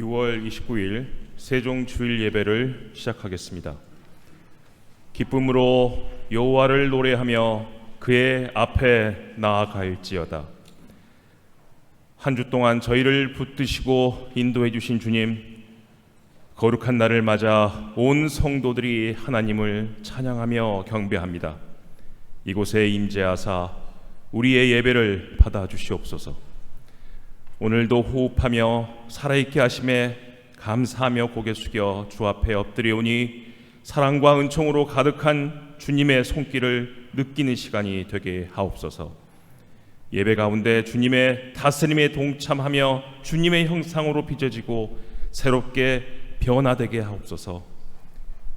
6월 29일 세종주일 예배를 시작하겠습니다. 기쁨으로 여호와를 노래하며 그의 앞에 나아갈지어다. 한 주 동안 저희를 붙드시고 인도해 주신 주님, 거룩한 날을 맞아 온 성도들이 하나님을 찬양하며 경배합니다. 이곳에 임재하사 우리의 예배를 받아주시옵소서. 오늘도 호흡하며 살아있게 하심에 감사하며 고개 숙여 주 앞에 엎드려오니 사랑과 은총으로 가득한 주님의 손길을 느끼는 시간이 되게 하옵소서. 예배 가운데 주님의 다스림에 동참하며 주님의 형상으로 빚어지고 새롭게 변화되게 하옵소서.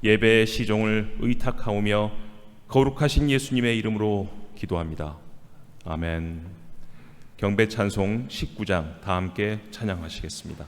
예배의 시종을 의탁하오며 거룩하신 예수님의 이름으로 기도합니다. 아멘. 경배 찬송 19장 다 함께 찬양하시겠습니다.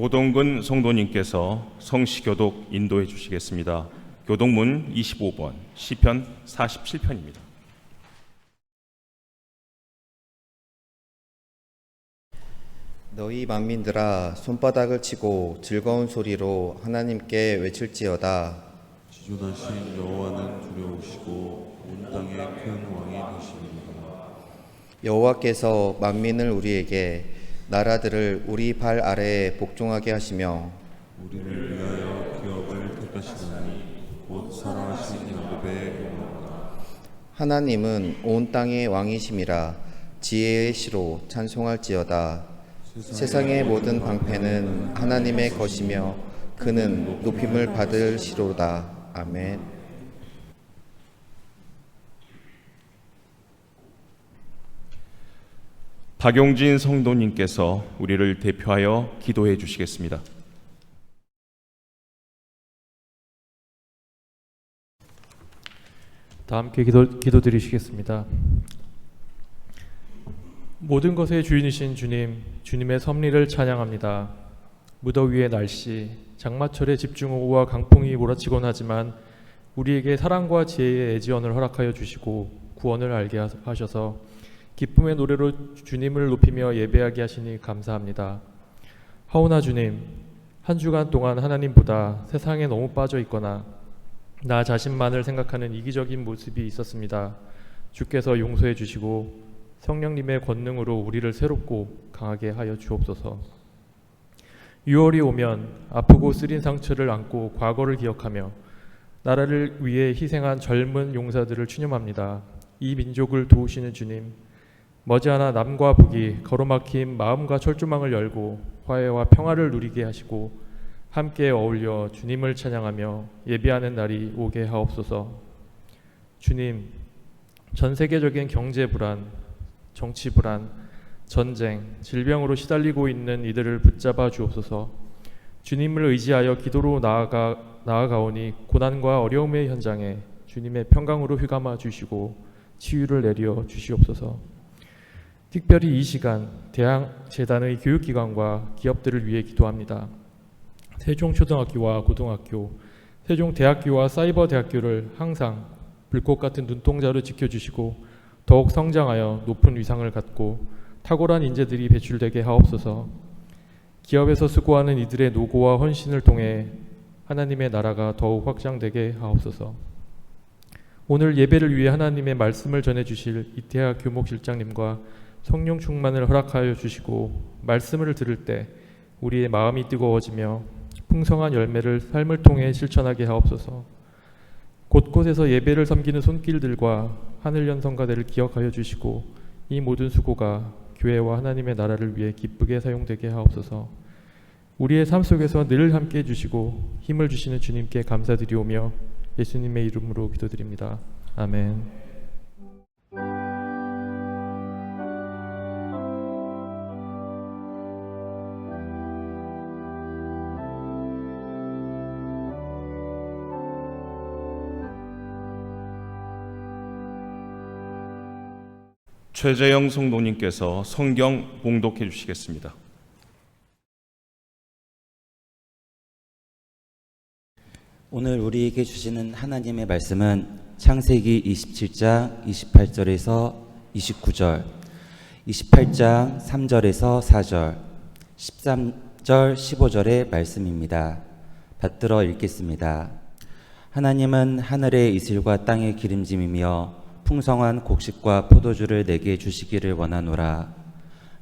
오동근 성도님께서 성시교독 인도해 주시겠습니다. 교독문 25번, 시편 47편입니다. 너희 만민들아, 손바닥을 치고 즐거운 소리로 하나님께 외칠지어다. 지존하신 여호와는 두려우시고 온 땅의 큰 왕이 되십니다. 여호와께서 만민을 우리에게, 나라들을 우리 발 아래에 복종하게 하시며 우리를 위하여 기업을 택하시나니 곧 사랑하신 야곱의 영광. 하나님은 온 땅의 왕이심이라. 지혜의 시로 찬송할지어다. 세상의 모든 방패는 하나님의 것이며 그는 높임을 받을 시로다. 아멘. 박용진 성도님께서 우리를 대표하여 기도해 주시겠습니다. 다 함께 기도드리시겠습니다. 모든 것의 주인이신 주님, 주님의 섭리를 찬양합니다. 무더위의 날씨, 장마철의 집중호우와 강풍이 몰아치곤 하지만 우리에게 사랑과 지혜의 애지원을 허락하여 주시고 구원을 알게 하셔서 기쁨의 노래로 주님을 높이며 예배하게 하시니 감사합니다. 하오나 주님, 한 주간 동안 하나님보다 세상에 너무 빠져 있거나 나 자신만을 생각하는 이기적인 모습이 있었습니다. 주께서 용서해 주시고 성령님의 권능으로 우리를 새롭고 강하게 하여 주옵소서. 6월이 오면 아프고 쓰린 상처를 안고 과거를 기억하며 나라를 위해 희생한 젊은 용사들을 추념합니다. 이 민족을 도우시는 주님, 머지않아 남과 북이 가로막힌 마음과 철조망을 열고 화해와 평화를 누리게 하시고 함께 어울려 주님을 찬양하며 예배하는 날이 오게 하옵소서. 주님, 전 세계적인 경제 불안, 정치 불안, 전쟁, 질병으로 시달리고 있는 이들을 붙잡아 주옵소서. 주님을 의지하여 기도로 나아가오니 고난과 어려움의 현장에 주님의 평강으로 휘감아 주시고 치유를 내려 주시옵소서. 특별히 이 시간 대학재단의 교육기관과 기업들을 위해 기도합니다. 세종초등학교와 고등학교, 세종대학교와 사이버대학교를 항상 불꽃 같은 눈동자로 지켜주시고 더욱 성장하여 높은 위상을 갖고 탁월한 인재들이 배출되게 하옵소서. 기업에서 수고하는 이들의 노고와 헌신을 통해 하나님의 나라가 더욱 확장되게 하옵소서. 오늘 예배를 위해 하나님의 말씀을 전해주실 이태하 교목실장님과 성령 충만을 허락하여 주시고 말씀을 들을 때 우리의 마음이 뜨거워지며 풍성한 열매를 삶을 통해 실천하게 하옵소서. 곳곳에서 예배를 섬기는 손길들과 하늘연 성가대를 기억하여 주시고 이 모든 수고가 교회와 하나님의 나라를 위해 기쁘게 사용되게 하옵소서. 우리의 삶 속에서 늘 함께해 주시고 힘을 주시는 주님께 감사드리오며 예수님의 이름으로 기도드립니다. 아멘. 최재영 성도님께서 성경 봉독해 주시겠습니다. 오늘 우리에게 주시는 하나님의 말씀은 창세기 27장 28절에서 29절, 28장 3절에서 4절, 13절 15절의 말씀입니다. 받들어 읽겠습니다. 하나님은 하늘의 이슬과 땅의 기름짐이며 풍성한 곡식과 포도주를 내게 주시기를 원하노라.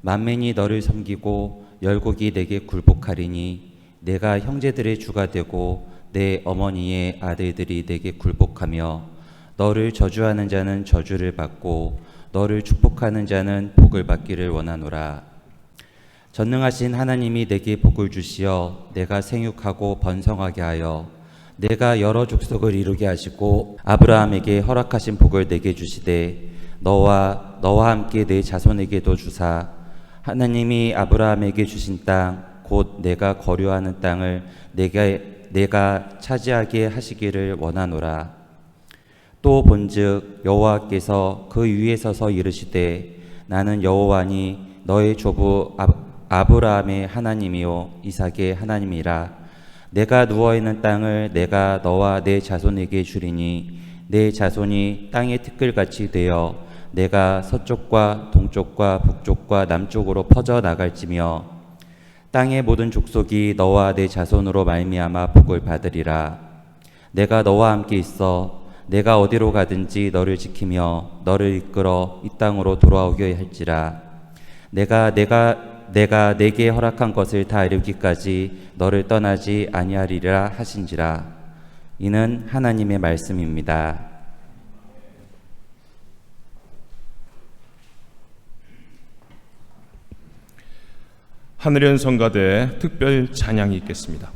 만민이 너를 섬기고 열국이 내게 굴복하리니 내가 형제들의 주가 되고 내 어머니의 아들들이 내게 굴복하며 너를 저주하는 자는 저주를 받고 너를 축복하는 자는 복을 받기를 원하노라. 전능하신 하나님이 내게 복을 주시어 내가 생육하고 번성하게 하여 내가 여러 족속을 이루게 하시고 아브라함에게 허락하신 복을 내게 주시되 너와 함께 내 자손에게도 주사 하나님이 아브라함에게 주신 땅 곧 내가 거류하는 땅을 내가 차지하게 하시기를 원하노라. 또 본즉 여호와께서 그 위에 서서 이르시되 나는 여호와니 너의 조부 아브라함의 하나님이요 이삭의 하나님이라. 내가 누워있는 땅을 내가 너와 내 자손에게 주리니 내 자손이 땅의 티끌같이 되어 내가 서쪽과 동쪽과 북쪽과 남쪽으로 퍼져 나갈지며 땅의 모든 족속이 너와 내 자손으로 말미암아 복을 받으리라. 내가 너와 함께 있어 내가 어디로 가든지 너를 지키며 너를 이끌어 이 땅으로 돌아오게 할지라. 내가 내게 허락한 것을 다 이루기까지 너를 떠나지 아니하리라 하신지라. 이는 하나님의 말씀입니다. 하늘연 성가대 특별 찬양이 있겠습니다.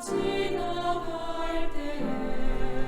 지나갈 때에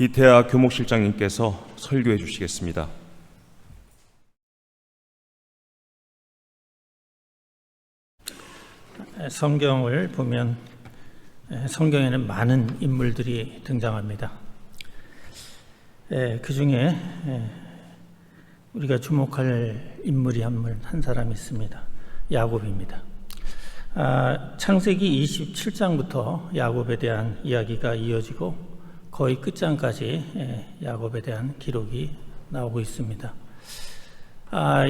이태아 교목실장님께서 설교해 주시겠습니다. 성경을 보면 성경에는 많은 인물들이 등장합니다. 그 중에 우리가 주목할 인물이 한 사람이 있습니다. 야곱입니다. 창세기 27장부터 야곱에 대한 이야기가 이어지고 거의 끝장까지 야곱에 대한 기록이 나오고 있습니다.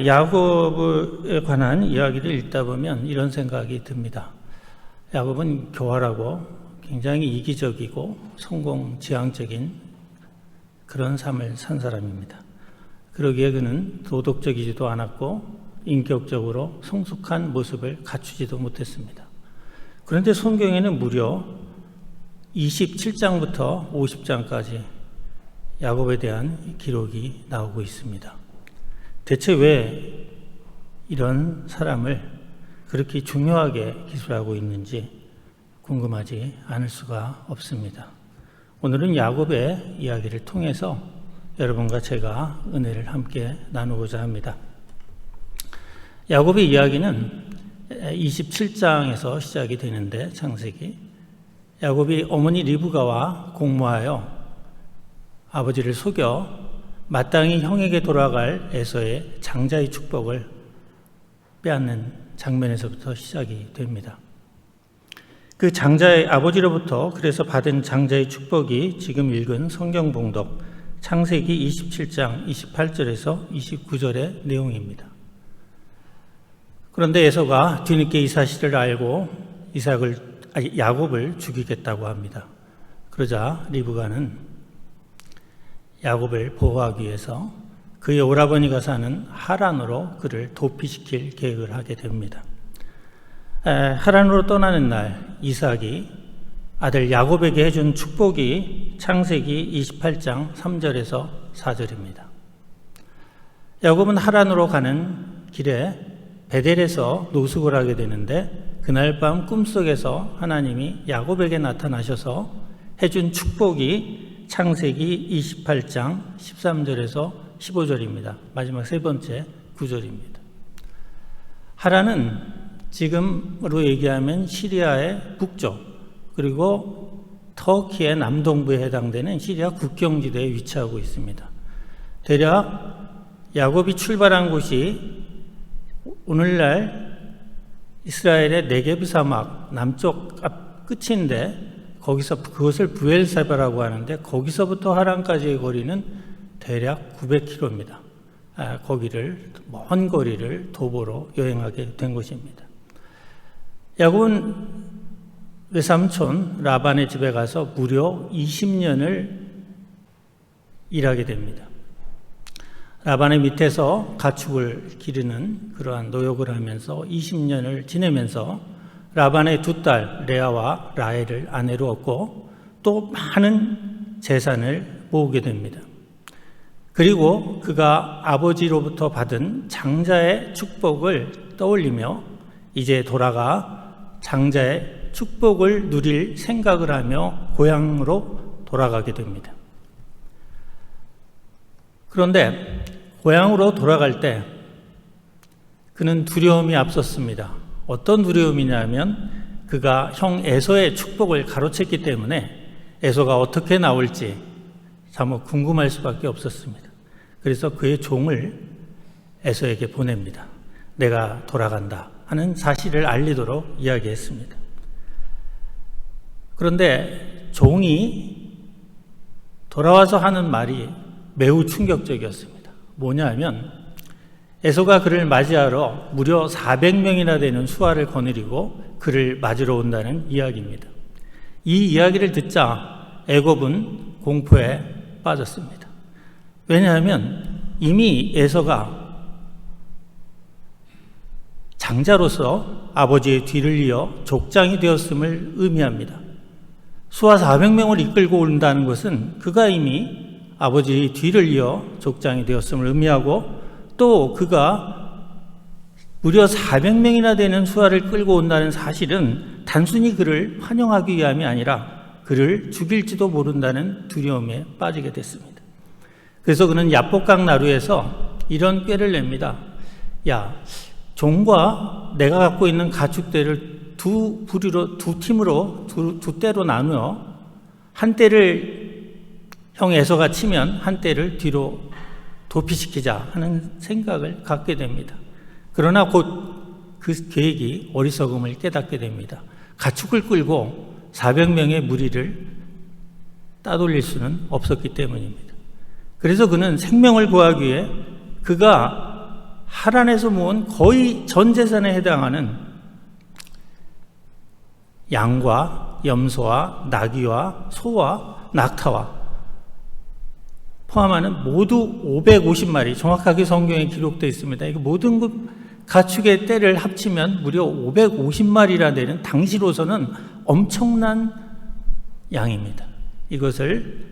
야곱에 관한 이야기를 읽다 보면 이런 생각이 듭니다. 야곱은 교활하고 굉장히 이기적이고 성공지향적인 그런 삶을 산 사람입니다. 그러기에 그는 도덕적이지도 않았고 인격적으로 성숙한 모습을 갖추지도 못했습니다. 그런데 성경에는 무려 27장부터 50장까지 야곱에 대한 기록이 나오고 있습니다. 대체 왜 이런 사람을 그렇게 중요하게 기술하고 있는지 궁금하지 않을 수가 없습니다. 오늘은 야곱의 이야기를 통해서 여러분과 제가 은혜를 함께 나누고자 합니다. 야곱의 이야기는 27장에서 시작이 되는데 창세기 야곱이 어머니 리브가와 공모하여 아버지를 속여 마땅히 형에게 돌아갈 에서의 장자의 축복을 빼앗는 장면에서부터 시작이 됩니다. 그 장자의 아버지로부터 그래서 받은 장자의 축복이 지금 읽은 성경 봉독 창세기 27장 28절에서 29절의 내용입니다. 그런데 에서가 뒤늦게 이 사실을 알고 야곱을 죽이겠다고 합니다. 그러자 리브가는 야곱을 보호하기 위해서 그의 오라버니가 사는 하란으로 그를 도피시킬 계획을 하게 됩니다. 하란으로 떠나는 날 이삭이 아들 야곱에게 해준 축복이 창세기 28장 3절에서 4절입니다. 야곱은 하란으로 가는 길에 베델에서 노숙을 하게 되는데 그날 밤 꿈속에서 하나님이 야곱에게 나타나셔서 해준 축복이 창세기 28장 13절에서 15절입니다. 마지막 세 번째 구절입니다. 하란은 지금으로 얘기하면 시리아의 북쪽 그리고 터키의 남동부에 해당되는 시리아 국경지대에 위치하고 있습니다. 대략 야곱이 출발한 곳이 오늘날 이스라엘의 네게브 사막 남쪽 끝인데 거기서 그것을 부엘세바라고 하는데 거기서부터 하란까지의 거리는 대략 900km입니다. 거기를 먼 거리를 도보로 여행하게 된 것입니다. 야곱은 외삼촌 라반의 집에 가서 무려 20년을 일하게 됩니다. 라반의 밑에서 가축을 기르는 그러한 노역을 하면서 20년을 지내면서 라반의 두 딸 레아와 라헬을 아내로 얻고 또 많은 재산을 모으게 됩니다. 그리고 그가 아버지로부터 받은 장자의 축복을 떠올리며 이제 돌아가 장자의 축복을 누릴 생각을 하며 고향으로 돌아가게 됩니다. 그런데 고향으로 돌아갈 때 그는 두려움이 앞섰습니다. 어떤 두려움이냐면 그가 형 에서의 축복을 가로챘기 때문에 에서가 어떻게 나올지 사뭇 궁금할 수밖에 없었습니다. 그래서 그의 종을 에서에게 보냅니다. 내가 돌아간다 하는 사실을 알리도록 이야기했습니다. 그런데 종이 돌아와서 하는 말이 매우 충격적이었습니다. 뭐냐면 에서가 그를 맞이하러 무려 400명이나 되는 수하를 거느리고 그를 맞으러 온다는 이야기입니다. 이 이야기를 듣자 애굽은 공포에 빠졌습니다. 왜냐하면 이미 에서가 장자로서 아버지의 뒤를 이어 족장이 되었음을 의미합니다. 수하 400명을 이끌고 온다는 것은 그가 이미 아버지의 뒤를 이어 족장이 되었음을 의미하고 또 그가 무려 400명이나 되는 수하를 끌고 온다는 사실은 단순히 그를 환영하기 위함이 아니라 그를 죽일지도 모른다는 두려움에 빠지게 됐습니다. 그래서 그는 야복강 나루에서 이런 꾀를 냅니다. 야, 종과 내가 갖고 있는 가축대를 두 부류로, 두 팀으로, 두 떼로 나누어 한 떼를 형 에서가 치면 한 떼를 뒤로 도피시키자 하는 생각을 갖게 됩니다. 그러나 곧 그 계획이 어리석음을 깨닫게 됩니다. 가축을 끌고 400명의 무리를 따돌릴 수는 없었기 때문입니다. 그래서 그는 생명을 구하기 위해 그가 하란에서 모은 거의 전 재산에 해당하는 양과 염소와 나귀와 소와 낙타와 포함하는 모두 550마리, 정확하게 성경에 기록되어 있습니다. 이거 모든 가축의 떼를 합치면 무려 550마리나 되는 당시로서는 엄청난 양입니다. 이것을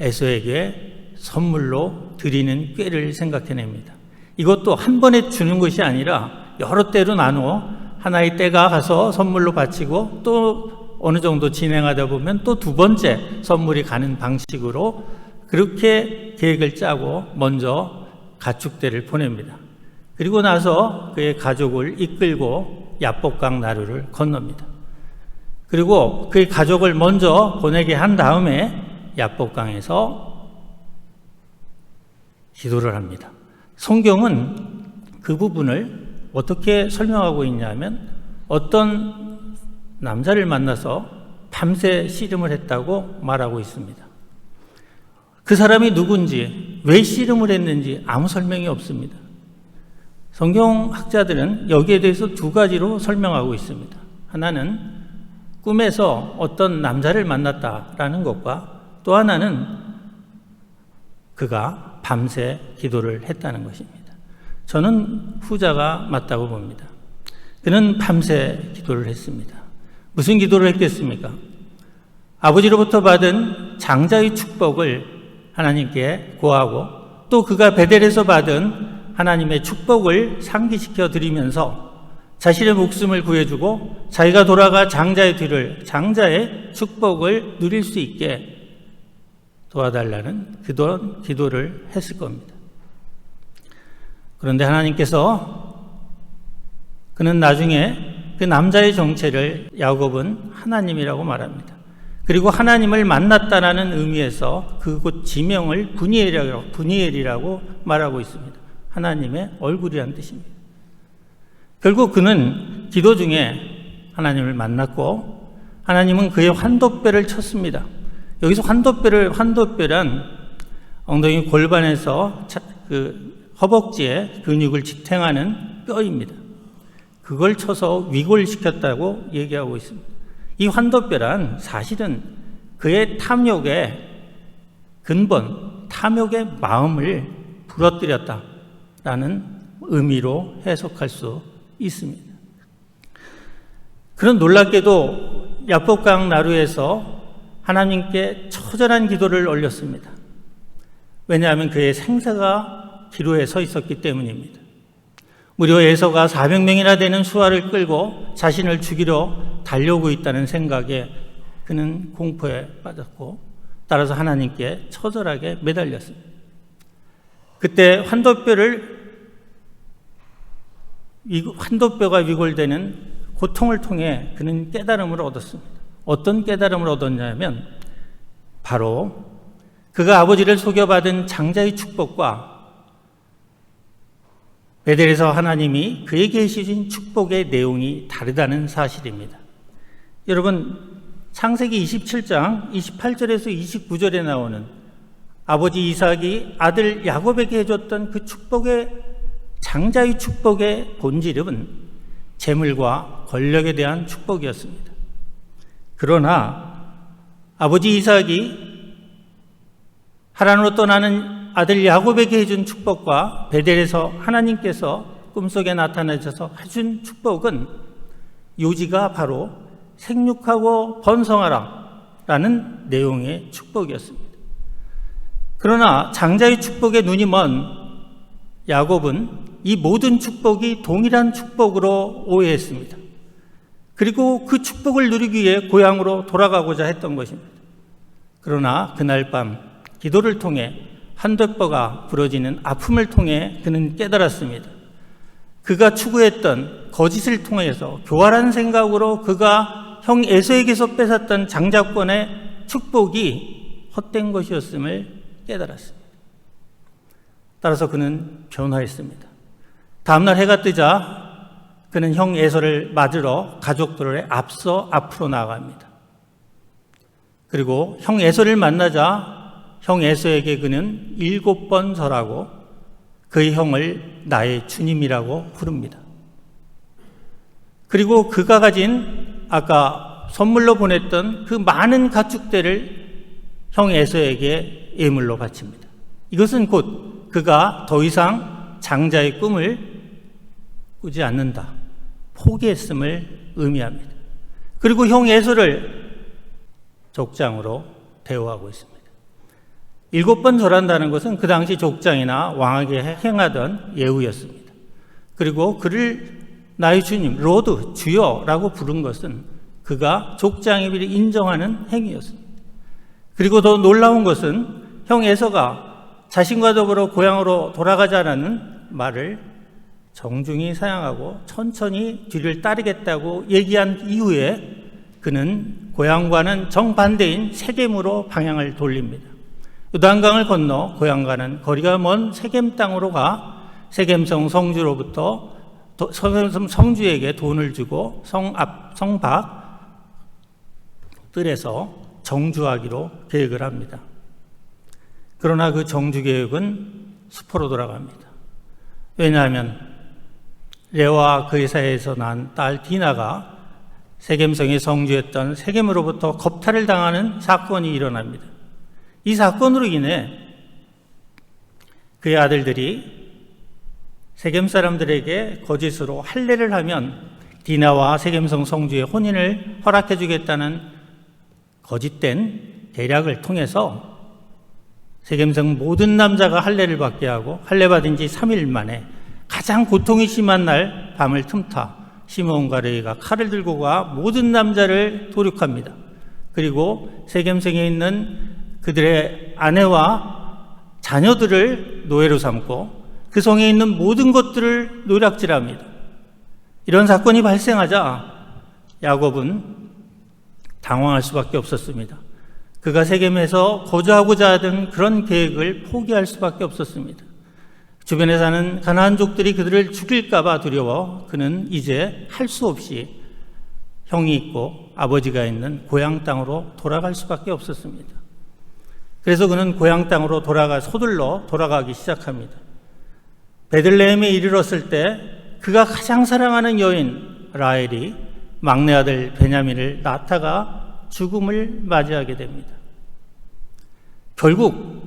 에서에게 선물로 드리는 꾀를 생각해냅니다. 이것도 한 번에 주는 것이 아니라 여러 떼로 나누어 하나의 떼가 가서 선물로 바치고 또 어느 정도 진행하다 보면 또 두 번째 선물이 가는 방식으로 그렇게 계획을 짜고 먼저 가축대를 보냅니다. 그리고 나서 그의 가족을 이끌고 야복강 나루를 건넙니다. 그리고 그의 가족을 먼저 보내게 한 다음에 야복강에서 기도를 합니다. 성경은 그 부분을 어떻게 설명하고 있냐면 어떤 남자를 만나서 밤새 씨름을 했다고 말하고 있습니다. 그 사람이 누군지, 왜 씨름을 했는지 아무 설명이 없습니다. 성경학자들은 여기에 대해서 두 가지로 설명하고 있습니다. 하나는 꿈에서 어떤 남자를 만났다라는 것과 또 하나는 그가 밤새 기도를 했다는 것입니다. 저는 후자가 맞다고 봅니다. 그는 밤새 기도를 했습니다. 무슨 기도를 했겠습니까? 아버지로부터 받은 장자의 축복을 하나님께 구하고 또 그가 베델에서 받은 하나님의 축복을 상기시켜 드리면서 자신의 목숨을 구해주고 자기가 돌아가 장자의 장자의 축복을 누릴 수 있게 도와달라는 그런 기도를 했을 겁니다. 그런데 하나님께서 그는 나중에 그 남자의 정체를 야곱은 하나님이라고 말합니다. 그리고 하나님을 만났다라는 의미에서 그곳 지명을 분이엘이라고 말하고 있습니다. 하나님의 얼굴이라는 뜻입니다. 결국 그는 기도 중에 하나님을 만났고 하나님은 그의 환도뼈를 쳤습니다. 여기서 환도뼈란 엉덩이 골반에서 그 허벅지에 근육을 지탱하는 뼈입니다. 그걸 쳐서 위골시켰다고 얘기하고 있습니다. 이 환도뼈란 사실은 그의 탐욕의 근본, 탐욕의 마음을 부러뜨렸다라는 의미로 해석할 수 있습니다. 그런 놀랍게도 야복강 나루에서 하나님께 처절한 기도를 올렸습니다. 왜냐하면 그의 생사가 기로에 서 있었기 때문입니다. 무려 에서가 400명이나 되는 수하를 끌고 자신을 죽이러 달려오고 있다는 생각에 그는 공포에 빠졌고 따라서 하나님께 처절하게 매달렸습니다. 그때 환도뼈가 위골되는 고통을 통해 그는 깨달음을 얻었습니다. 어떤 깨달음을 얻었냐면 바로 그가 아버지를 속여받은 장자의 축복과 베델에서 하나님이 그에게 주신 축복의 내용이 다르다는 사실입니다. 여러분, 창세기 27장 28절에서 29절에 나오는 아버지 이삭이 아들 야곱에게 해줬던 그 축복의 장자의 축복의 본질은 재물과 권력에 대한 축복이었습니다. 그러나 아버지 이삭이 하란으로 떠나는 아들 야곱에게 해준 축복과 베델에서 하나님께서 꿈속에 나타나셔서 해준 축복은 요지가 바로 생육하고 번성하라 라는 내용의 축복이었습니다. 그러나 장자의 축복에 눈이 먼 야곱은 이 모든 축복이 동일한 축복으로 오해했습니다. 그리고 그 축복을 누리기 위해 고향으로 돌아가고자 했던 것입니다. 그러나 그날 밤 기도를 통해 한대뼈가 부러지는 아픔을 통해 그는 깨달았습니다. 그가 추구했던 거짓을 통해서 교활한 생각으로 그가 형 에서에게서 뺏었던 장자권의 축복이 헛된 것이었음을 깨달았습니다. 따라서 그는 변화했습니다. 다음날 해가 뜨자 그는 형 에서를 맞으러 가족들을 앞서 앞으로 나아갑니다. 그리고 형 에서를 만나자 형 에서에게 그는 7번 절하고 그의 형을 나의 주님이라고 부릅니다. 그리고 그가 가진 아까 선물로 보냈던 그 많은 가축대를 형 에서에게 예물로 바칩니다. 이것은 곧 그가 더 이상 장자의 꿈을 꾸지 않는다, 포기했음을 의미합니다. 그리고 형 에서를 족장으로 대우하고 있습니다. 7번 절한다는 것은 그 당시 족장이나 왕에게 행하던 예우였습니다. 그리고 그를 나의 주님, 로드, 주여라고 부른 것은 그가 족장임을 인정하는 행위였습니다. 그리고 더 놀라운 것은 형 에서가 자신과 더불어 고향으로 돌아가자라는 말을 정중히 사양하고 천천히 뒤를 따르겠다고 얘기한 이후에 그는 고향과는 정반대인 세겜으로 방향을 돌립니다. 요단강을 건너 고향과는 거리가 먼 세겜 땅으로 가 세겜성 성주로부터 성주에게 돈을 주고 성 밖 뜰에서 정주하기로 계획을 합니다. 그러나 그 정주 계획은 수포로 돌아갑니다. 왜냐하면 레와 그의 사이에서 난 딸 디나가 세겜성에 성주했던 세겜으로부터 겁탈을 당하는 사건이 일어납니다. 이 사건으로 인해 그의 아들들이 세겜 사람들에게 거짓으로 할례를 하면 디나와 세겜성 성주의 혼인을 허락해 주겠다는 거짓된 계략을 통해서 세겜성 모든 남자가 할례를 받게 하고 할례 받은 지 3일 만에 가장 고통이 심한 날 밤을 틈타 시므온과 레위가 칼을 들고 가 모든 남자를 도륙합니다. 그리고 세겜성에 있는 그들의 아내와 자녀들을 노예로 삼고 그 성에 있는 모든 것들을 노략질합니다. 이런 사건이 발생하자 야곱은 당황할 수밖에 없었습니다. 그가 세겜에서 거주하고자 하던 그런 계획을 포기할 수밖에 없었습니다. 주변에 사는 가나안족들이 그들을 죽일까 봐 두려워 그는 이제 할 수 없이 형이 있고 아버지가 있는 고향 땅으로 돌아갈 수밖에 없었습니다. 그래서 그는 고향 땅으로 서둘러 돌아가기 시작합니다. 베들레헴에 이르렀을 때 그가 가장 사랑하는 여인 라헬이 막내 아들 베냐민을 낳다가 죽음을 맞이하게 됩니다. 결국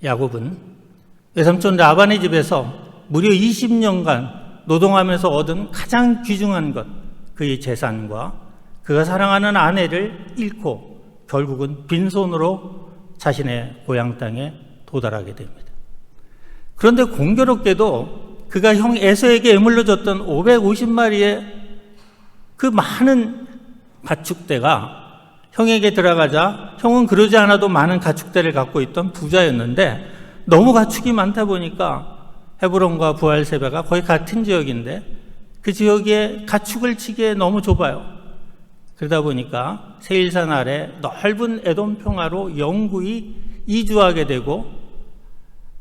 야곱은 외삼촌 라반의 집에서 무려 20년간 노동하면서 얻은 가장 귀중한 것, 그의 재산과 그가 사랑하는 아내를 잃고 결국은 빈손으로 자신의 고향 땅에 도달하게 됩니다. 그런데 공교롭게도 그가 형 에서에게 예물로 줬던 550마리의 그 많은 가축대가 형에게 들어가자 형은 그러지 않아도 많은 가축대를 갖고 있던 부자였는데 너무 가축이 많다 보니까 헤브론과 부알세바가 거의 같은 지역인데 그 지역에 가축을 치기에 너무 좁아요. 그러다 보니까 세일산 아래 넓은 에돔 평화로 영구히 이주하게 되고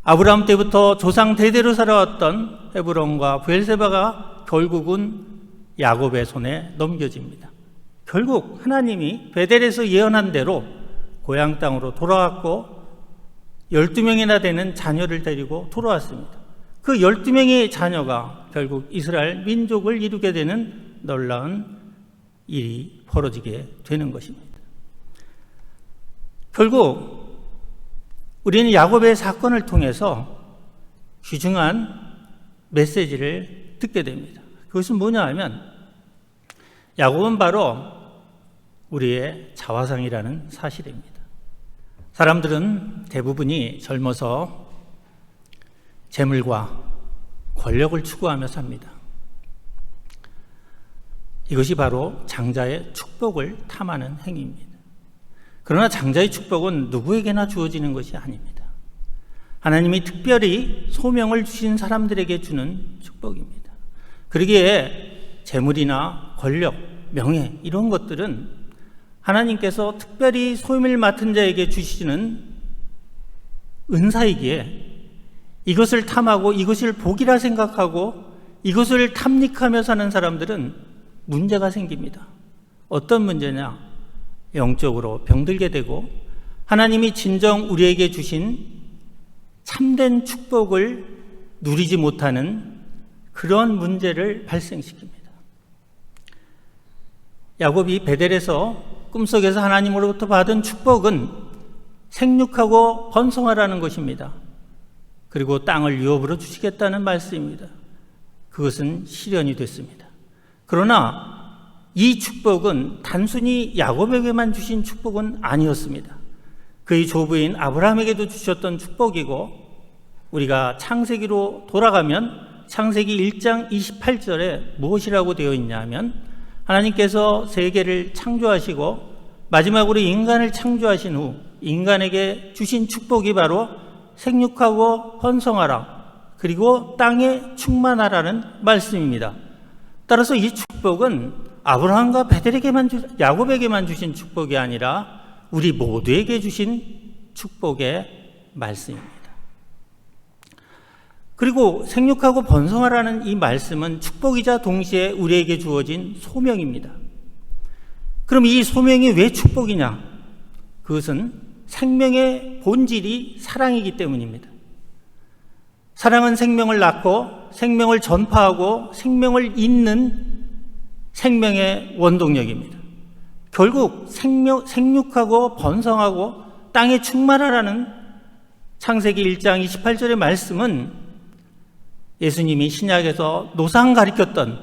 아브라함 때부터 조상 대대로 살아왔던 헤브론과 부엘세바가 결국은 야곱의 손에 넘겨집니다. 결국 하나님이 베델에서 예언한 대로 고향 땅으로 돌아왔고 12명이나 되는 자녀를 데리고 돌아왔습니다. 그 12명의 자녀가 결국 이스라엘 민족을 이루게 되는 놀라운 일이 벌어지게 되는 것입니다. 결국 우리는 야곱의 사건을 통해서 귀중한 메시지를 듣게 됩니다. 그것은 뭐냐 하면 야곱은 바로 우리의 자화상이라는 사실입니다. 사람들은 대부분이 젊어서 재물과 권력을 추구하며 삽니다. 이것이 바로 장자의 축복을 탐하는 행위입니다. 그러나 장자의 축복은 누구에게나 주어지는 것이 아닙니다. 하나님이 특별히 소명을 주신 사람들에게 주는 축복입니다. 그러기에 재물이나 권력, 명예 이런 것들은 하나님께서 특별히 소임을 맡은 자에게 주시는 은사이기에 이것을 탐하고 이것을 복이라 생각하고 이것을 탐닉하며 사는 사람들은 문제가 생깁니다. 어떤 문제냐? 영적으로 병들게 되고 하나님이 진정 우리에게 주신 참된 축복을 누리지 못하는 그런 문제를 발생시킵니다. 야곱이 베델에서 꿈속에서 하나님으로부터 받은 축복은 생육하고 번성하라는 것입니다. 그리고 땅을 유업으로 주시겠다는 말씀입니다. 그것은 실현이 됐습니다. 그러나 이 축복은 단순히 야곱에게만 주신 축복은 아니었습니다. 그의 조부인 아브라함에게도 주셨던 축복이고, 우리가 창세기로 돌아가면 창세기 1장 28절에 무엇이라고 되어 있냐 하면, 하나님께서 세계를 창조하시고 마지막으로 인간을 창조하신 후 인간에게 주신 축복이 바로 생육하고 번성하라, 그리고 땅에 충만하라는 말씀입니다. 따라서 이 축복은 아브라함과 야곱에게만 주신 축복이 아니라 우리 모두에게 주신 축복의 말씀입니다. 그리고 생육하고 번성하라는 이 말씀은 축복이자 동시에 우리에게 주어진 소명입니다. 그럼 이 소명이 왜 축복이냐? 그것은 생명의 본질이 사랑이기 때문입니다. 사랑은 생명을 낳고 생명을 전파하고 생명을 잇는 생명의 원동력입니다. 결국 생육하고 번성하고 땅에 충만하라는 창세기 1장 28절의 말씀은 예수님이 신약에서 노상 가리켰던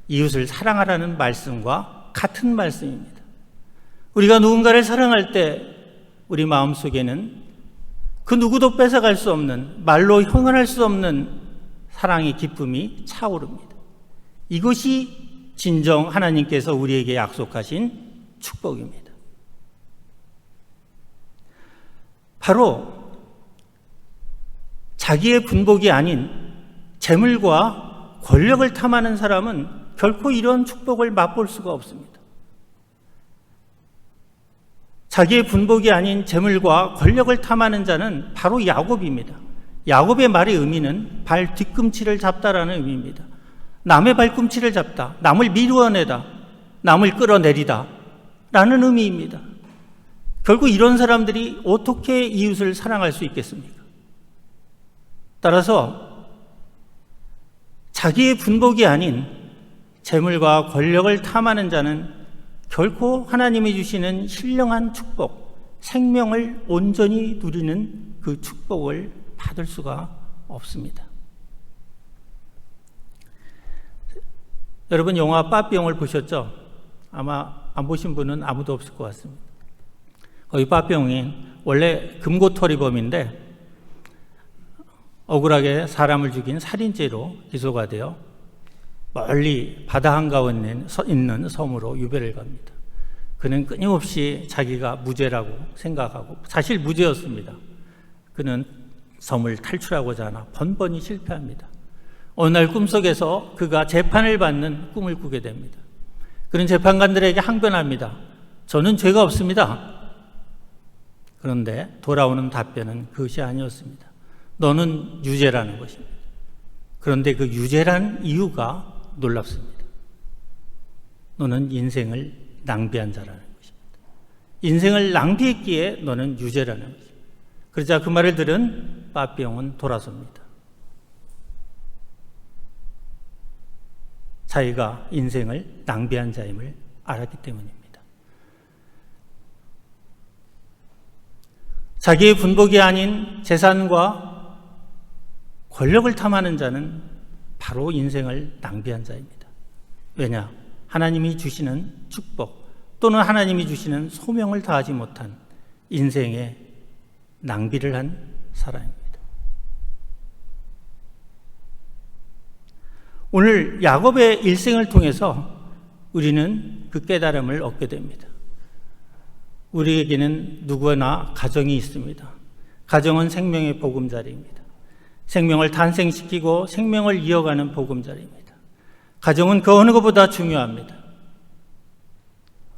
이웃을 사랑하라는 말씀과 같은 말씀입니다. 우리가 누군가를 사랑할 때 우리 마음속에는 그 누구도 뺏어갈 수 없는, 말로 형언할 수 없는 사랑의 기쁨이 차오릅니다. 이것이 진정 하나님께서 우리에게 약속하신 축복입니다. 바로 자기의 분복이 아닌 재물과 권력을 탐하는 사람은 결코 이런 축복을 맛볼 수가 없습니다. 자기의 분복이 아닌 재물과 권력을 탐하는 자는 바로 야곱입니다. 야곱의 말의 의미는 발 뒤꿈치를 잡다라는 의미입니다. 남의 발꿈치를 잡다, 남을 미루어내다, 남을 끌어내리다 라는 의미입니다. 결국 이런 사람들이 어떻게 이웃을 사랑할 수 있겠습니까? 따라서 자기의 분복이 아닌 재물과 권력을 탐하는 자는 결코 하나님이 주시는 신령한 축복, 생명을 온전히 누리는 그 축복을 받을 수가 없습니다. 여러분 영화 빠삐용을 보셨죠? 아마 안 보신 분은 아무도 없을 것 같습니다. 거기 빠삐용이 원래 금고토리범인데 억울하게 사람을 죽인 살인죄로 기소가 되어 멀리 바다 한가운데 있는 섬으로 유배를 갑니다. 그는 끊임없이 자기가 무죄라고 생각하고 사실 무죄였습니다. 그는 섬을 탈출하고자 하나 번번이 실패합니다. 어느 날 꿈속에서 그가 재판을 받는 꿈을 꾸게 됩니다. 그는 재판관들에게 항변합니다. 저는 죄가 없습니다. 그런데 돌아오는 답변은 그것이 아니었습니다. 너는 유죄라는 것입니다. 그런데 그 유죄란 이유가 놀랍습니다. 너는 인생을 낭비한 자라는 것입니다. 인생을 낭비했기에 너는 유죄라는 것입니다. 그러자 그 말을 들은 빠삐용은 돌아섭니다. 자기가 인생을 낭비한 자임을 알았기 때문입니다. 자기의 분복이 아닌 재산과 권력을 탐하는 자는 바로 인생을 낭비한 자입니다. 왜냐? 하나님이 주시는 축복 또는 하나님이 주시는 소명을 다하지 못한 인생에 낭비를 한 사람입니다. 오늘 야곱의 일생을 통해서 우리는 그 깨달음을 얻게 됩니다. 우리에게는 누구나 가정이 있습니다. 가정은 생명의 보금자리입니다. 생명을 탄생시키고 생명을 이어가는 보금자리입니다. 가정은 그 어느 것보다 중요합니다.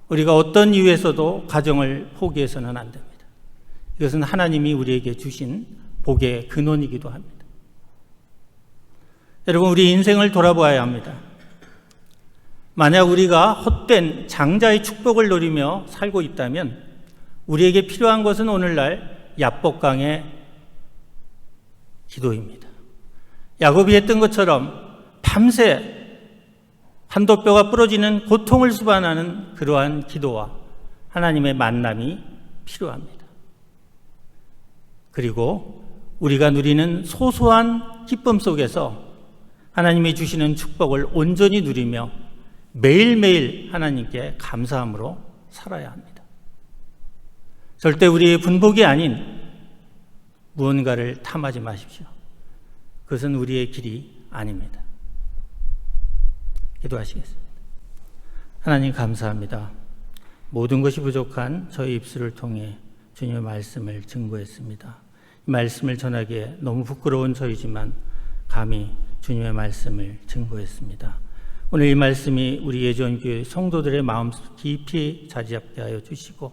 우리가 어떤 이유에서도 가정을 포기해서는 안 됩니다. 이것은 하나님이 우리에게 주신 복의 근원이기도 합니다. 여러분, 우리 인생을 돌아보아야 합니다. 만약 우리가 헛된 장자의 축복을 누리며 살고 있다면 우리에게 필요한 것은 오늘날 야복강의 기도입니다. 야곱이 했던 것처럼 밤새 한도뼈가 부러지는 고통을 수반하는 그러한 기도와 하나님의 만남이 필요합니다. 그리고 우리가 누리는 소소한 기쁨 속에서 하나님이 주시는 축복을 온전히 누리며 매일매일 하나님께 감사함으로 살아야 합니다. 절대 우리의 분복이 아닌 무언가를 탐하지 마십시오. 그것은 우리의 길이 아닙니다. 기도하시겠습니다. 하나님 감사합니다. 모든 것이 부족한 저희 입술을 통해 주님의 말씀을 증거했습니다. 이 말씀을 전하기에 너무 부끄러운 저희지만 감히 주님의 말씀을 증거했습니다. 오늘 이 말씀이 우리 예전교회 성도들의 마음 깊이 자리 잡게 하여 주시고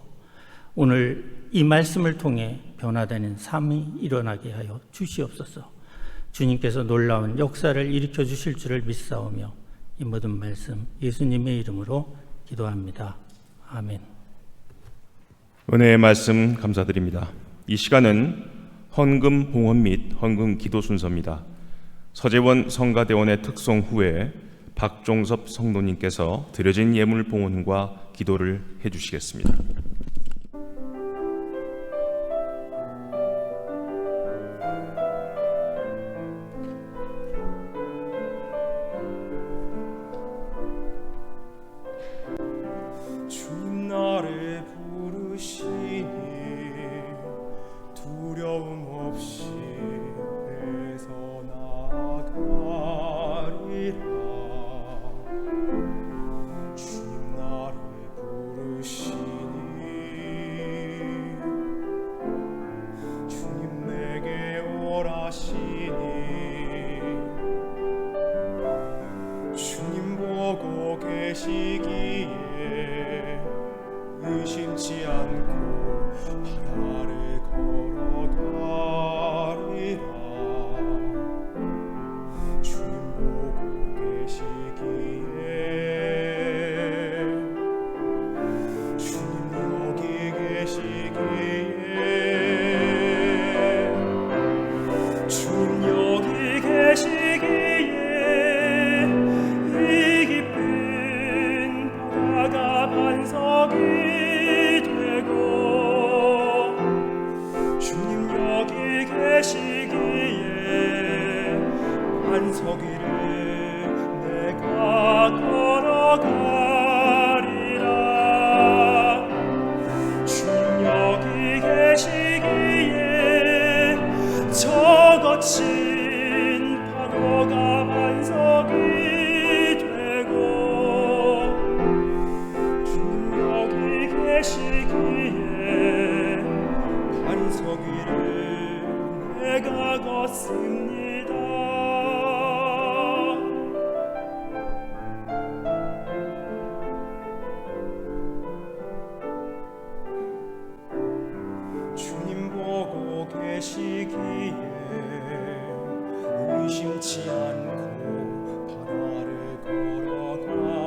오늘 이 말씀을 통해 변화되는 삶이 일어나게 하여 주시옵소서. 주님께서 놀라운 역사를 일으켜 주실 줄을 믿사오며 이 모든 말씀 예수님의 이름으로 기도합니다. 아멘. 은혜의 말씀 감사드립니다. 이 시간은 헌금 봉헌 및 헌금 기도 순서입니다. 서재원 성가대원의 특송 후에 박종섭 성도님께서 드려진 예물 봉헌과 기도를 해주시겠습니다. 주님 나를 부르시니 두려움 없이 에서 나아가리라. 주님 나를 부르시니 주님 내게 오라시니 주님 보고 계시기에 의심치 않고 바다를 걸어가리라. 주님 보고 계시기에 주님 여기 계시기에 주님 여기 계시기에 이 깊은 바다가 반석이 되고 주님 여기 계시기에 반석 위를 내가 걸어가리라. 주님 여기 계시기에 저 거친 파도가 반석이 되고 주님 여기 계시기에 반석 위를 내가 걷습니다. 주님 보고 계시기에 의심치 않고 바다를 걸어가리라.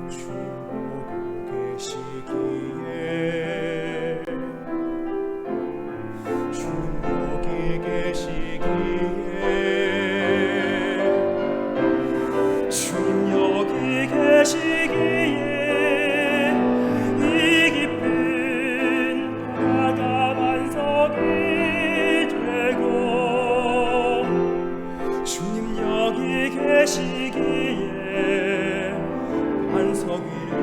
주님 보고 계시기에 주님 여기 계시기에 주님 여기 계시기에 이 깊은 바다가 반석이 되고 주님 여기 계시기에 반석 위를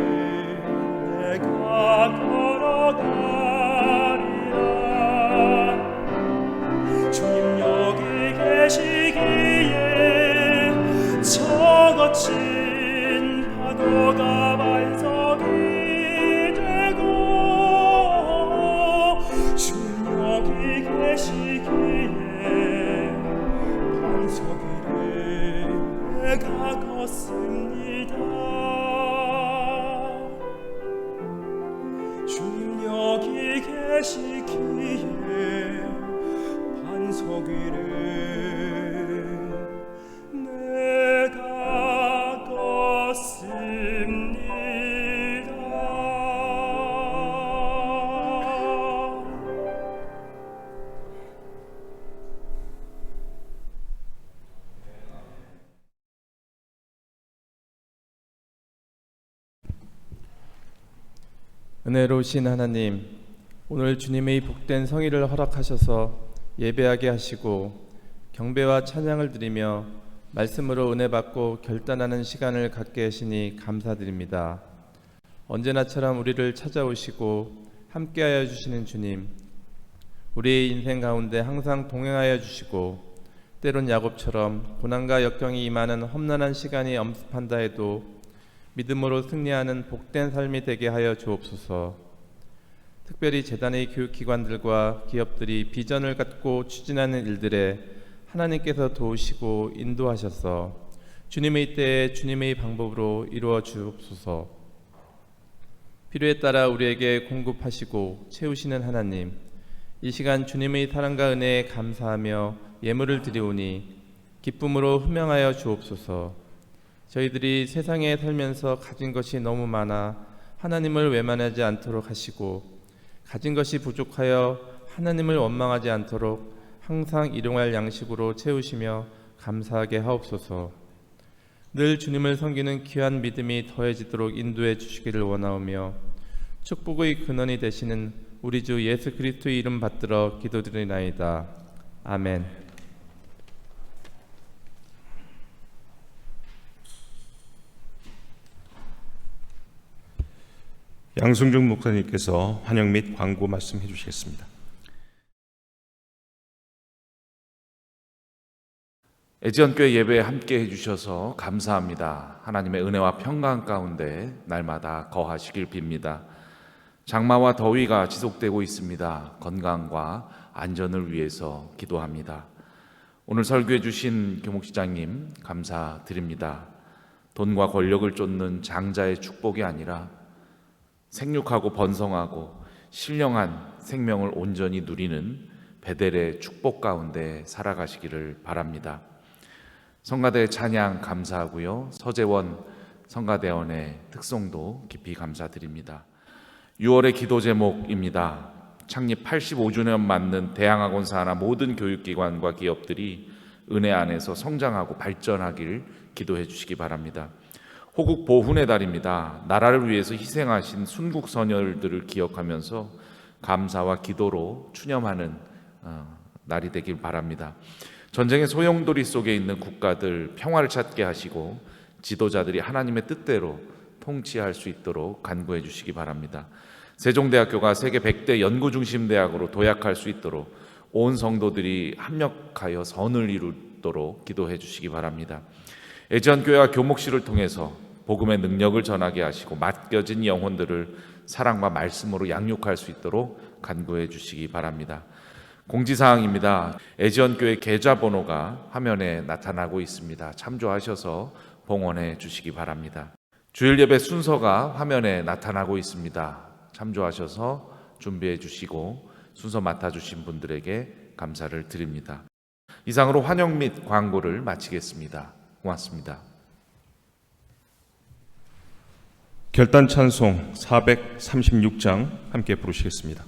내가 걸어가리라. 주님 여기 계시기에 저 거친 파도가 반석이 되고 주님 여기 계시기에 반석 위를 내가 걷습니다. 주님 여기 계시기에 반석 위를 내가 걷습니다. 은혜로우신 하나님, 오늘 주님의 복된 성의를 허락하셔서 예배하게 하시고 경배와 찬양을 드리며 말씀으로 은혜 받고 결단하는 시간을 갖게 하시니 감사드립니다. 언제나처럼 우리를 찾아오시고 함께하여 주시는 주님, 우리의 인생 가운데 항상 동행하여 주시고 때론 야곱처럼 고난과 역경이 임하는 험난한 시간이 엄습한다 해도 믿음으로 승리하는 복된 삶이 되게 하여 주옵소서. 특별히 재단의 교육기관들과 기업들이 비전을 갖고 추진하는 일들에 하나님께서 도우시고 인도하셔서 주님의 때에 주님의 방법으로 이루어 주옵소서. 필요에 따라 우리에게 공급하시고 채우시는 하나님, 이 시간 주님의 사랑과 은혜에 감사하며 예물을 드리오니 기쁨으로 흠명하여 주옵소서. 저희들이 세상에 살면서 가진 것이 너무 많아 하나님을 외면하지 않도록 하시고 가진 것이 부족하여 하나님을 원망하지 않도록 항상 일용할 양식으로 채우시며 감사하게 하옵소서. 늘 주님을 섬기는 귀한 믿음이 더해지도록 인도해 주시기를 원하오며 축복의 근원이 되시는 우리 주 예수 그리스도의 이름 받들어 기도드리나이다. 아멘. 양승준 목사님께서 환영 및 광고 말씀해 주시겠습니다. 애지연교회 예배에 함께 해주셔서 감사합니다. 하나님의 은혜와 평강 가운데 날마다 거하시길 빕니다. 장마와 더위가 지속되고 있습니다. 건강과 안전을 위해서 기도합니다. 오늘 설교해 주신 교목시장님 감사드립니다. 돈과 권력을 쫓는 장자의 축복이 아니라 생육하고 번성하고 신령한 생명을 온전히 누리는 베델의 축복 가운데 살아가시기를 바랍니다. 성가대 찬양 감사하고요. 서재원 성가대원의 특송도 깊이 감사드립니다. 6월의 기도 제목입니다. 창립 85주년 맞는 대항학원 산하 모든 교육기관과 기업들이 은혜 안에서 성장하고 발전하길 기도해 주시기 바랍니다. 호국 보훈의 달입니다. 나라를 위해서 희생하신 순국 선열들을 기억하면서 감사와 기도로 추념하는 날이 되길 바랍니다. 전쟁의 소용돌이 속에 있는 국가들 평화를 찾게 하시고 지도자들이 하나님의 뜻대로 통치할 수 있도록 간구해 주시기 바랍니다. 세종대학교가 세계 100대 연구중심대학으로 도약할 수 있도록 온 성도들이 합력하여 선을 이루도록 기도해 주시기 바랍니다. 애지연교회와 교목실을 통해서 복음의 능력을 전하게 하시고 맡겨진 영혼들을 사랑과 말씀으로 양육할 수 있도록 간구해 주시기 바랍니다. 공지사항입니다. 애지연교회 계좌번호가 화면에 나타나고 있습니다. 참조하셔서 봉헌해 주시기 바랍니다. 주일 예배 순서가 화면에 나타나고 있습니다. 참조하셔서 준비해 주시고 순서 맡아주신 분들에게 감사를 드립니다. 이상으로 환영 및 광고를 마치겠습니다. 고맙습니다. 결단 찬송 436장 함께 부르시겠습니다.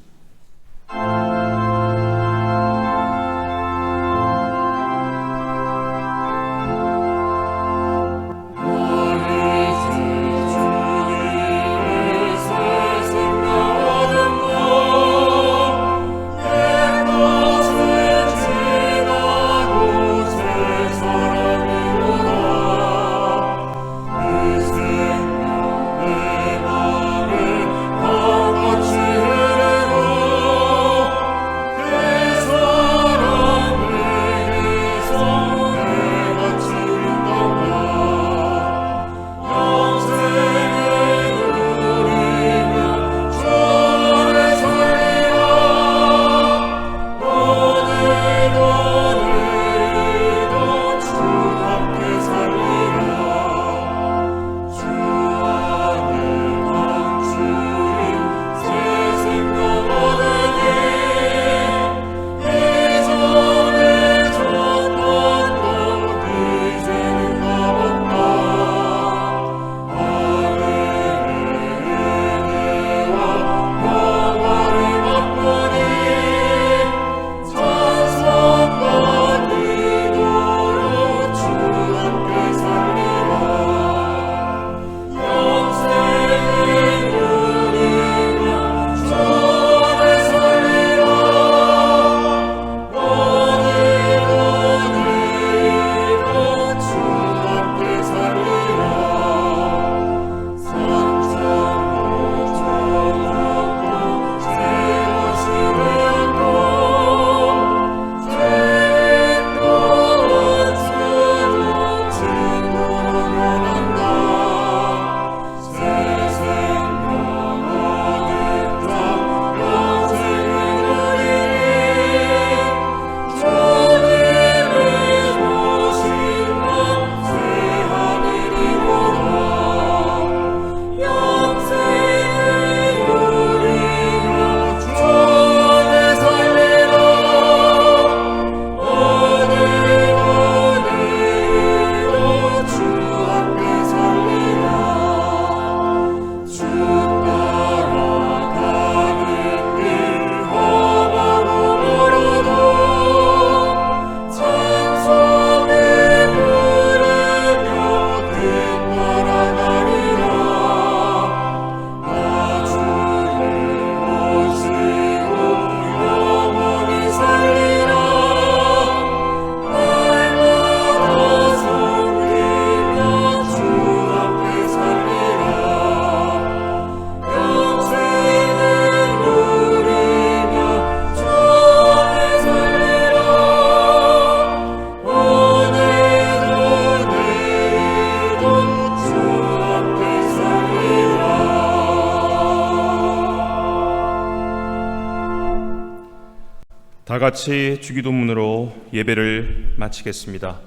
같이 주기도문으로 예배를 마치겠습니다.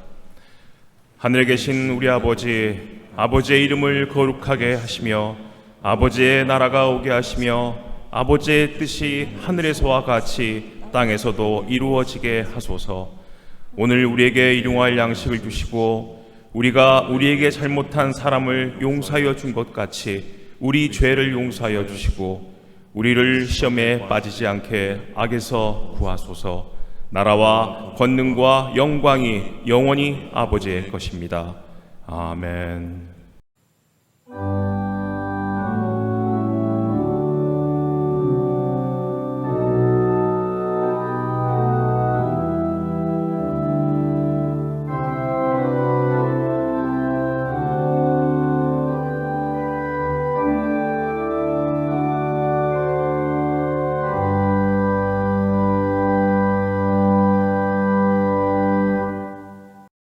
하늘에 계신 우리 아버지, 아버지의 이름을 거룩하게 하시며 아버지의 나라가 오게 하시며 아버지의 뜻이 하늘에서와 같이 땅에서도 이루어지게 하소서. 오늘 우리에게 일용할 양식을 주시고 우리가 우리에게 잘못한 사람을 용서하여 준 것 같이 우리 죄를 용서하여 주시고 우리를 시험에 빠지지 않게 악에서 구하소서. 나라와 권능과 영광이 영원히 아버지의 것입니다. 아멘.